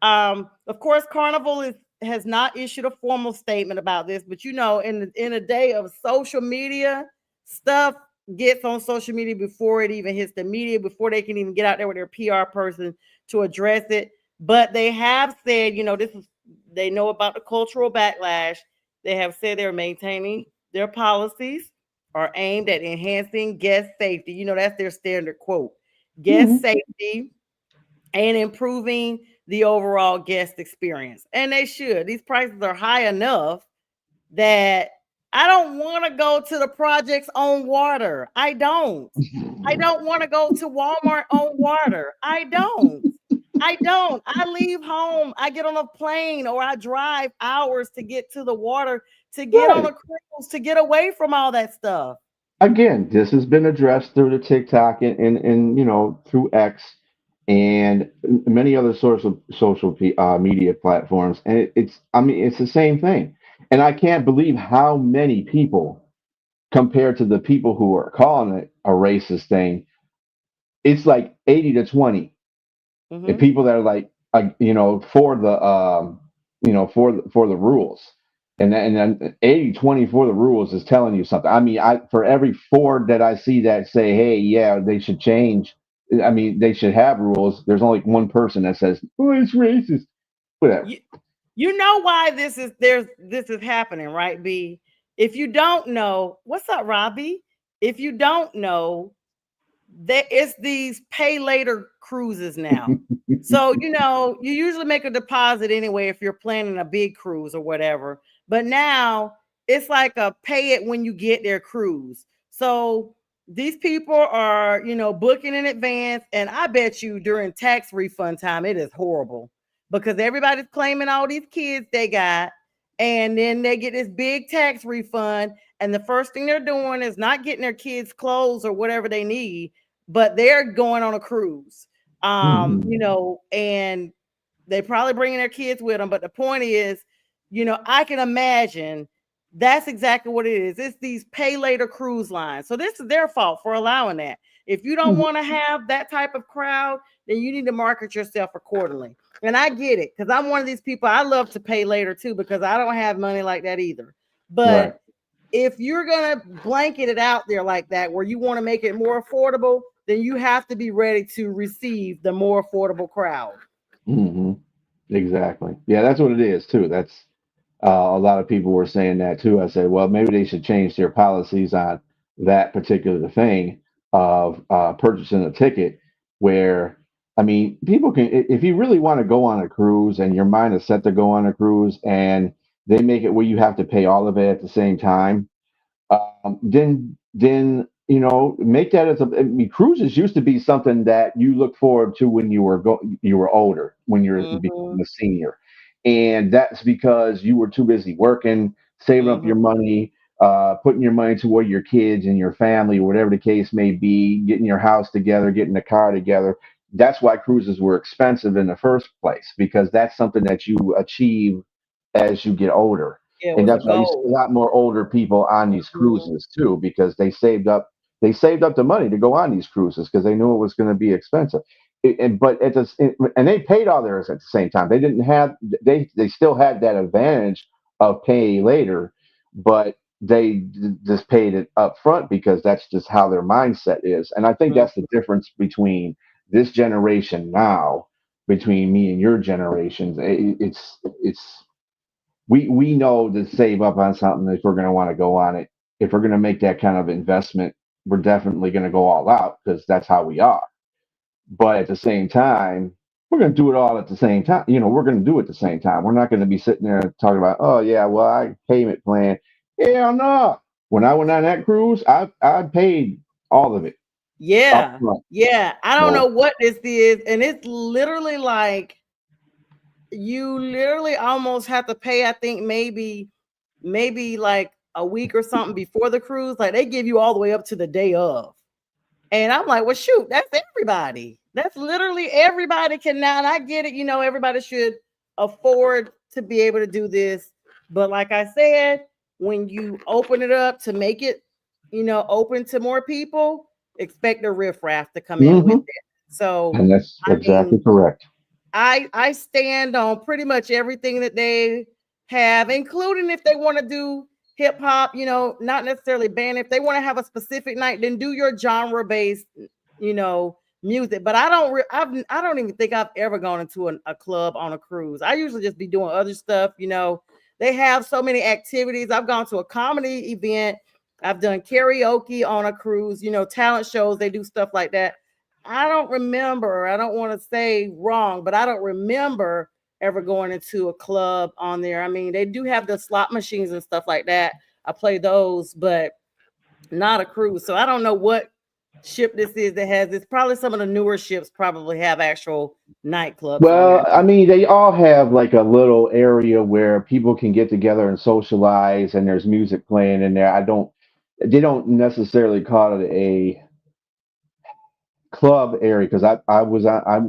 Of course, Carnival has not issued a formal statement about this, but in a day of social media, stuff gets on social media before it even hits the media, before they can even get out there with their PR person to address it. But they have said, they know about the cultural backlash. They have said they're maintaining their policies are aimed at enhancing guest safety. That's their standard quote. Guest Mhm. safety and improving the overall guest experience. And they should. These prices are high enough that I don't want to go to the projects on water. I don't. I don't want to go to Walmart on water. I don't. I don't. I leave home. I get on a plane or I drive hours to get to the water, to get on Right. a cruise, to get away from all that stuff. Again, this has been addressed through the TikTok and through X and many other sorts of media platforms, and it's I mean it's the same thing, and I can't believe how many people compared to the people who are calling it a racist thing, it's like 80 to 20. And Mm-hmm. people that are like, for the for the rules, and then 80-20 for the rules is telling you something. I mean, I for every four that I see that say, hey, yeah, they should change. I mean, they should have rules. There's only one person that says, oh, it's racist. Whatever. You know why this is happening, right? B. If you don't know, what's up, Robbie? If you don't know, it's these pay later cruises now. So you usually make a deposit anyway if you're planning a big cruise or whatever. But now it's like a pay it when you get there cruise. So these people are, booking in advance. And I bet you during tax refund time, it is horrible because everybody's claiming all these kids they got. And then they get this big tax refund. And the first thing they're doing is not getting their kids clothes or whatever they need, but they're going on a cruise. And they probably bringing their kids with them. But the point is, I can imagine that's exactly what it is. It's these pay later cruise lines. So this is their fault for allowing that. If you don't want to have that type of crowd, then you need to market yourself accordingly. And I get it because I'm one of these people. I love to pay later too because I don't have money like that either. But if you're going to blanket it out there like that, where you want to make it more affordable, then you have to be ready to receive the more affordable crowd. Exactly. Yeah, that's what it is too. That's a lot of people were saying that too. I said, well, maybe they should change their policies on that particular thing of purchasing a ticket. Where, I mean, people can, if you really want to go on a cruise and your mind is set to go on a cruise, and they make it where you have to pay all of it at the same time, then make that as I mean, cruises used to be something that you look forward to when you were older, when you're becoming a senior, and that's because you were too busy working, saving up your money, putting your money toward your kids and your family, whatever the case may be, getting your house together, getting the car together. That's why cruises were expensive in the first place, because that's something that you achieve as you get older. It And was a that's why you see a goal. lot more older people on these cruises too, because they saved up the money to go on these cruises because they knew it was going to be expensive. And they paid all theirs at the same time. They still had that advantage of paying later, but just paid it up front because that's just how their mindset is. And I think that's the difference between this generation now, between me and your generations. It's we know to save up on something if we're going to want to go on it. If we're going to make that kind of investment, we're definitely going to go all out because that's how we are. But at the same time, we're going to do it all at the same time. We're going to do it at the same time. We're not going to be sitting there talking about, oh yeah, well, I payment plan. Hell no. When I went on that cruise, I paid all of it up Yeah. front. Yeah. I don't know So what this is. And it's literally like you literally almost have to pay, I think maybe like a week or something before the cruise. Like they give you all the way up to the day of. And I'm like, well, shoot, that's everybody. That's literally everybody can now. And I get it, everybody should afford to be able to do this. But like I said, when you open it up to make it, open to more people, expect the riffraff to come in with hmm it. So and that's I mean, exactly correct. I stand on pretty much everything that they have, including if they want to do hip hop, not necessarily band. If they want to have a specific night, then do your genre based, music. But I don't even think I've ever gone into a club on a cruise. I usually just be doing other stuff. They have so many activities. I've gone to a comedy event. I've done karaoke on a cruise. Talent shows. They do stuff like that. I don't remember. I don't want to say wrong, but I don't remember ever going into a club on there. I mean, they do have the slot machines and stuff like that. I play those, but not a cruise. So I don't know what ship this is that has this. Probably some of the newer ships probably have actual nightclubs on there. Well, I mean, they all have like a little area where people can get together and socialize, and there's music playing in there. They don't necessarily call it a club area because I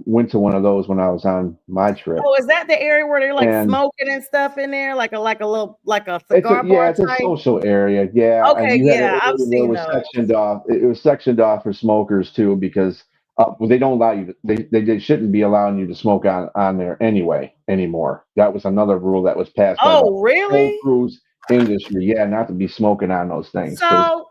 went to one of those when I was on my trip, Oh, is that the area where they're like and smoking and stuff in there, like a little like a cigar bar it's a type? social area, yeah, and Okay, you had an yeah, I've area where it seen was those. sectioned off. It was sectioned off for smokers too because well, they don't allow you. They shouldn't be allowing you to smoke on there anymore. That was another rule that was passed by the Oh, whole really? cruise industry. Yeah, not to be smoking on those things because So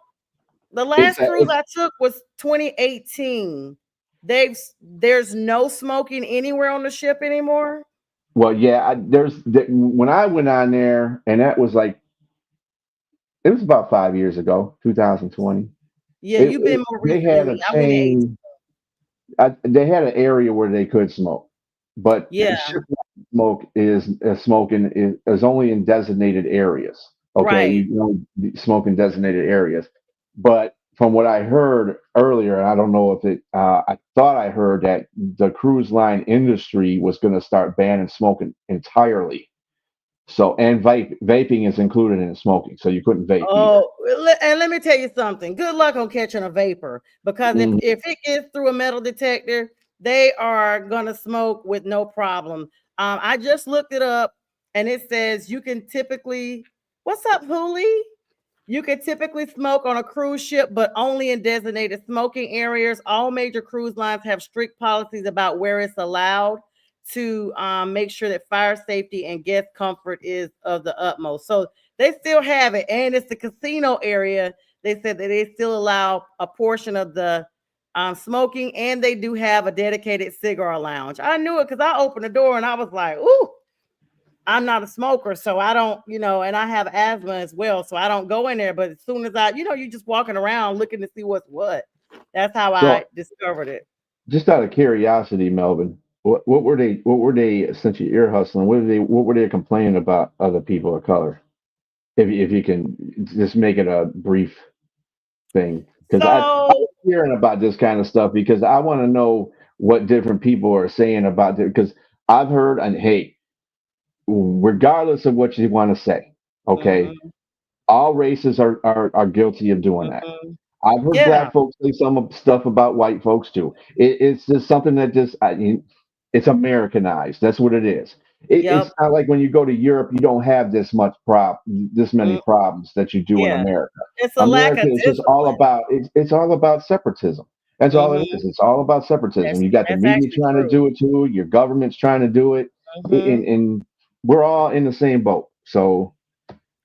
the it's last a, cruise it's I took was 2018. There's no smoking anywhere on the ship anymore. well, yeah. When I went on there, and that was like it was about 5 years ago, 2020. Yeah, you've been more They recent than had me. a I went in 18. chain. They had an area where they could smoke, but Yeah, shipwreck smoke smoking is only in designated areas. Okay, right. you smoke in designated areas, but from what I heard earlier, and I don't know if it, I thought I heard that the cruise line industry was going to start banning smoking entirely. So, and vaping is included in smoking, so you couldn't vape either. Oh, and let me tell you something. Good luck on catching a vapor, because Mhm. if it gets through a metal detector, they are gonna smoke with no problem. I just looked it up, and it says you can typically. What's up, Hooli? You can typically smoke on a cruise ship, but only in designated smoking areas. All major cruise lines have strict policies about where it's allowed to make sure that fire safety and guest comfort is of the utmost. So they still have it, and it's the casino area. They said that they still allow a portion of the smoking, and they do have a dedicated cigar lounge. I knew it because I opened the door and I was like, "Ooh, I'm not a smoker, so I don't, and I have asthma as well, so I don't go in there." But as soon as you just walking around looking to see what's what. That's how I So, discovered it. just out of curiosity, Melvin, what were they since you're ear hustling? What were they complaining about other people of color? If you can just make it a brief thing, because I So was hearing about this kind of stuff because I want to know what different people are saying about it. Because I've heard, and hey, regardless of what you want to say, okay, mhm, all races are guilty of doing that. mhm. I've heard Yeah. black folks say some stuff about white folks too. It's just something that it's Americanized. That's what it is. It's Yep. not like when you go to Europe, you don't have this many Mm, problems that you do in yeah. America. It's a lack America of is just all discipline. about it's all about separatism. That's all it Mhm. is. It's all about separatism. That's You got the that's media actually trying to true. do it too. Your government's trying to do it, Mhm. and we're all in the same boat. So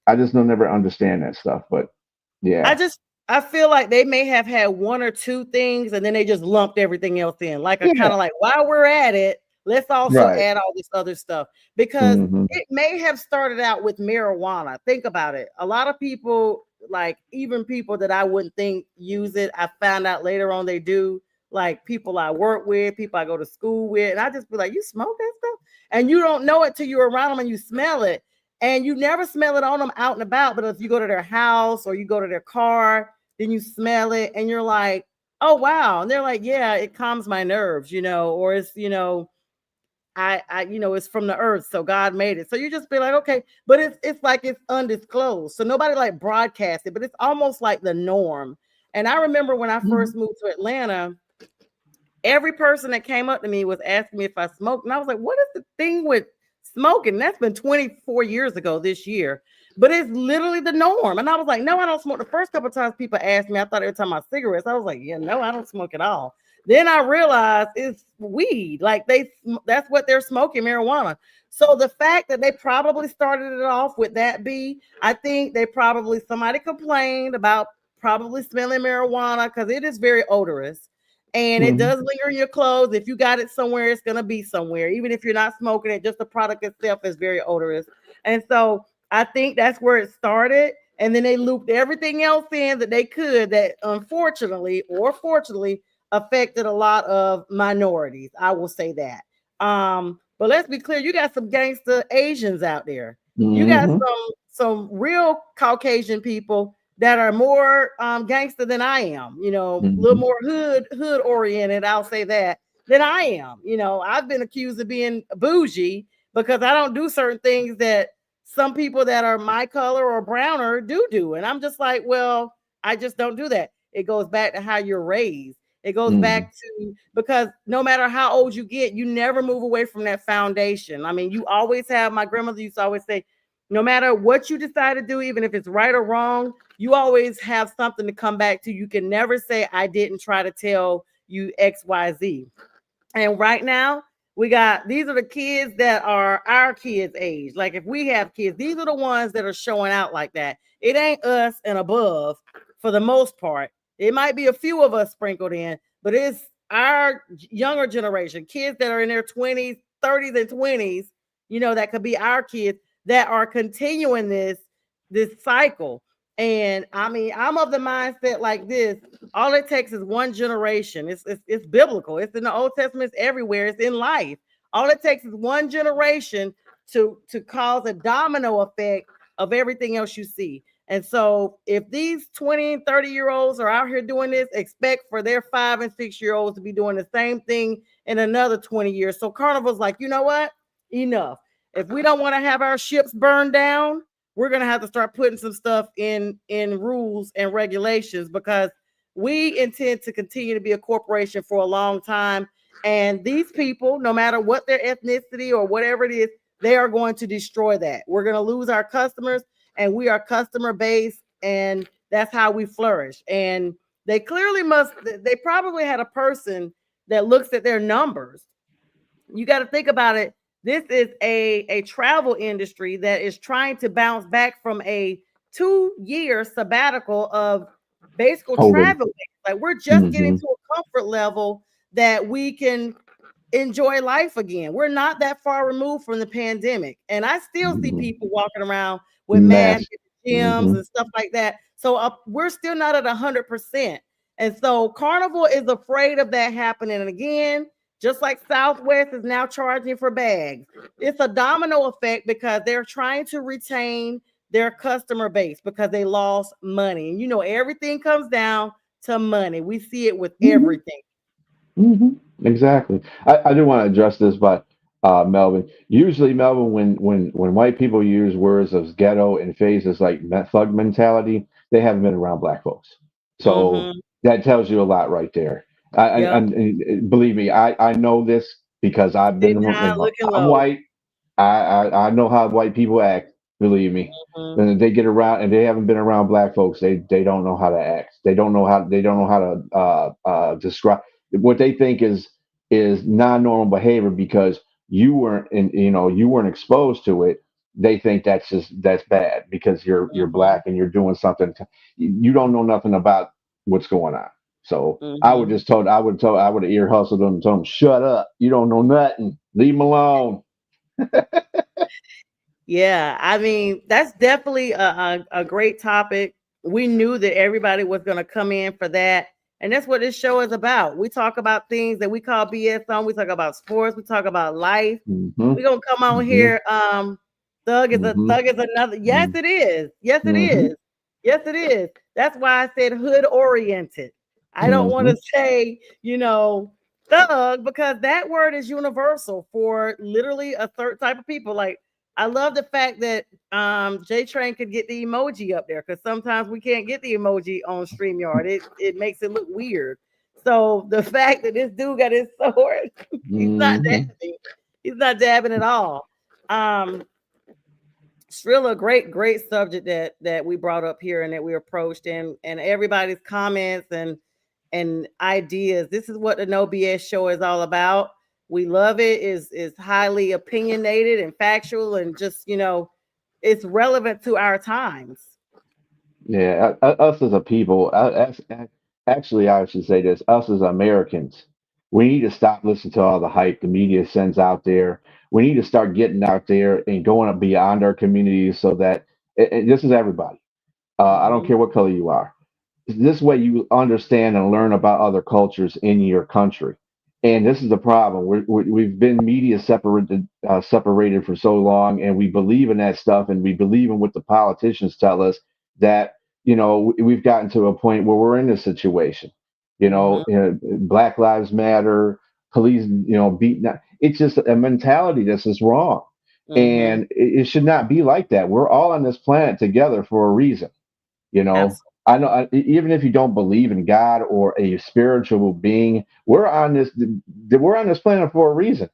I just don't never understand that stuff. But I yeah, just I feel like they may have had one or two things and then they just lumped everything else in. Like a yeah, kind of like, while we're at it, let's also right. add all this other stuff, because Hmm. it may have started out with marijuana. Think about it. A lot of people, like even people that I wouldn't think use it, I found out later on they do. Like people I work with, people I go to school with, and I just be like, "You smoke that stuff?" And you don't know it till you're around them and you smell it, and you never smell it on them out and about. But if you go to their house or you go to their car, then you smell it and you're like, "Oh wow." And they're like, "Yeah, it calms my nerves, or it's, it's from the earth, so God made it." So you just be like, "Okay," but it's like it's undisclosed, so nobody like broadcasts it, but it's almost like the norm. And I remember when I first moved to Atlanta, every person that came up to me was asking me if I smoked. And I was like, "What is the thing with smoking?" That's been 24 years ago this year. But it's literally the norm. And I was like, "No, I don't smoke." The first couple of times people asked me, I thought they were talking about cigarettes. I was like, "Yeah, no, I don't smoke at all." Then I realized it's weed. Like that's what they're smoking, marijuana. So the fact that they probably started it off with that I think they probably, somebody complained about probably smelling marijuana because it is very odorous and it Hmm. does linger in your clothes. If you got it somewhere, it's gonna be somewhere. Even if you're not smoking it, just the product itself is very odorous. And so I think that's where it started. And then they looped everything else in that they could, that unfortunately or fortunately affected a lot of minorities. I will say that. But let's be clear, you got some gangster Asians out there. You got Hmm. some real Caucasian people that are more gangster than I am, a little Hmm. more hood oriented, I'll say that, than I am. I've been accused of being bougie because I don't do certain things that some people that are my color or browner do. And I'm just like, well, I just don't do that. It goes back to how you're raised. It goes Hmm. back to, because no matter how old you get, you never move away from that foundation. I mean, you always have, my grandmother used to always say, no matter what you decide to do, even if it's right or wrong, you always have something to come back to. You can never say, "I didn't try to tell you XYZ." And right now, these are the kids that are our kids' age. Like if we have kids, these are the ones that are showing out like that. It ain't us and above for the most part. It might be a few of us sprinkled in, but it's our younger generation, kids that are in their 20s, 30s, and 20s, that could be our kids that are continuing this cycle. And I mean, I'm of the mindset like this: all it takes is one generation. It's biblical. It's in the Old Testament. It's everywhere. It's in life. All it takes is one generation to cause a domino effect of everything else you see. And so if these 20 and 30-year-olds are out here doing this, expect for their 5 and 6-year-olds to be doing the same thing in another 20 years. So Carnival's like, you know what? Enough. If we don't want to have our ships burned down, we're going to have to start putting some stuff in rules and regulations, because we intend to continue to be a corporation for a long time. And these people, no matter what their ethnicity or whatever it is, they are going to destroy that. We're going to lose our customers, and we are customer based, and that's how we flourish. And they probably had a person that looks at their numbers. You got to think about it. This is a travel industry that is trying to bounce back from a 2-year sabbatical of basically traveling. Like, we're just getting to a comfort level that we can enjoy life again. We're not that far removed from the pandemic, and I still see people walking around with masks at gyms and stuff like that. So we're still not at 100%. And so Carnival is afraid of that happening. And again, just like Southwest is now charging for bags, it's a domino effect because they're trying to retain their customer base because they lost money. And you know, everything comes down to money. We see it with everything. Exactly. I do want to address this, but Melvin. Usually, Melvin, when white people use words of ghetto and phases like thug mentality, they haven't been around black folks. So that tells you a lot right there. And believe me, I know this because I'm white. I know how white people act. Believe me, and they get around and they haven't been around black folks. They don't know how to act. They don't know how to describe what they think is non-normal behavior because you weren't exposed to it. They think that's bad because you're black and you're doing something. You don't know nothing about what's going on. So I would have ear hustled them and told them, shut up. You don't know nothing. Leave them alone. Yeah, I mean, that's definitely a great topic. We knew that everybody was going to come in for that. And that's what this show is about. We talk about things that we call BS on. We talk about sports. We talk about life. We're going to come on here. Thug is another. Yes, it is. Yes, it is. Yes, it is. That's why I said hood oriented. I don't want to say, thug, because that word is universal for literally a certain type of people. Like, I love the fact that J Train could get the emoji up there, because sometimes we can't get the emoji on StreamYard. It makes it look weird. So the fact that this dude got his sword, he's not dabbing. He's not dabbing at all. It's really a great subject that we brought up here and that we approached, and everybody's comments and ideas. This is what the No BS show is all about. We love it. Is highly opinionated and factual, and just it's relevant to our times. Yeah, us as a people, actually, I should say this: us as Americans, we need to stop listening to all the hype the media sends out there. We need to start getting out there and going beyond our communities, so that this is everybody. I don't care what color you are. This way, you understand and learn about other cultures in your country. And this is the problem. We've been media separated for so long, and we believe in that stuff, and we believe in what the politicians tell us, that we've gotten to a point where we're in this situation. Black Lives Matter, police, beating. It's just a mentality that's just wrong, and it should not be like that. We're all on this planet together for a reason. Absolutely. I know, even if you don't believe in God or a spiritual being, we're on this planet for a reason,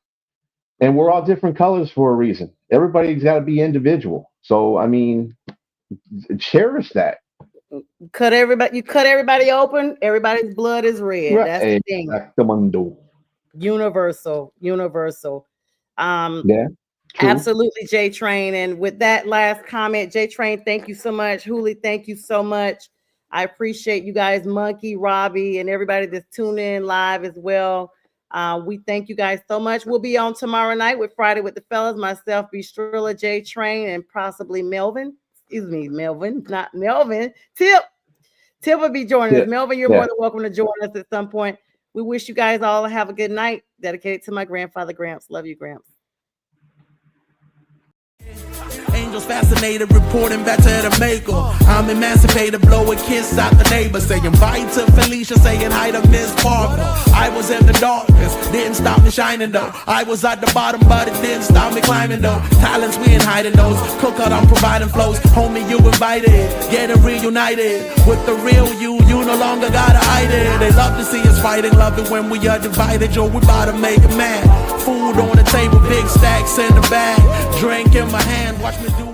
and we're all different colors for a reason. Everybody's got to be individual. So, I mean, cherish that. You cut everybody open. Everybody's blood is red. Right. That's the thing. Universal. Yeah. True. Absolutely, J Train. And with that last comment, J Train, thank you so much. Huli, thank you so much. I appreciate you guys, Monkey, Robbie, and everybody that's tuning in live as well. We thank you guys so much. We'll be on tomorrow night with Friday with the Fellas, myself, Strilla, J Train, and possibly Melvin. Excuse me, Melvin, not Melvin. Tip will be joining us. Melvin, you're more than welcome to join us at some point. We wish you guys all have a good night. Dedicated to my grandfather, Gramps. Love you, Gramps. angels fascinated, reporting back to the maker. I'm emancipated, blow a kiss out the neighbor, saying bye to Felicia, saying hi to Miss Parker. I was in the darkness, didn't stop me shining though. I was at the bottom, but it didn't stop me climbing though. Talents we ain't hiding those, cook out, I'm providing flows. Homie, you invited, getting reunited with the real you. You no longer gotta hide it. They love to see us fighting, love it when we are divided. Yo, we about to make a man. Food on the table, big stacks in the bag, drink in my hand, watch me do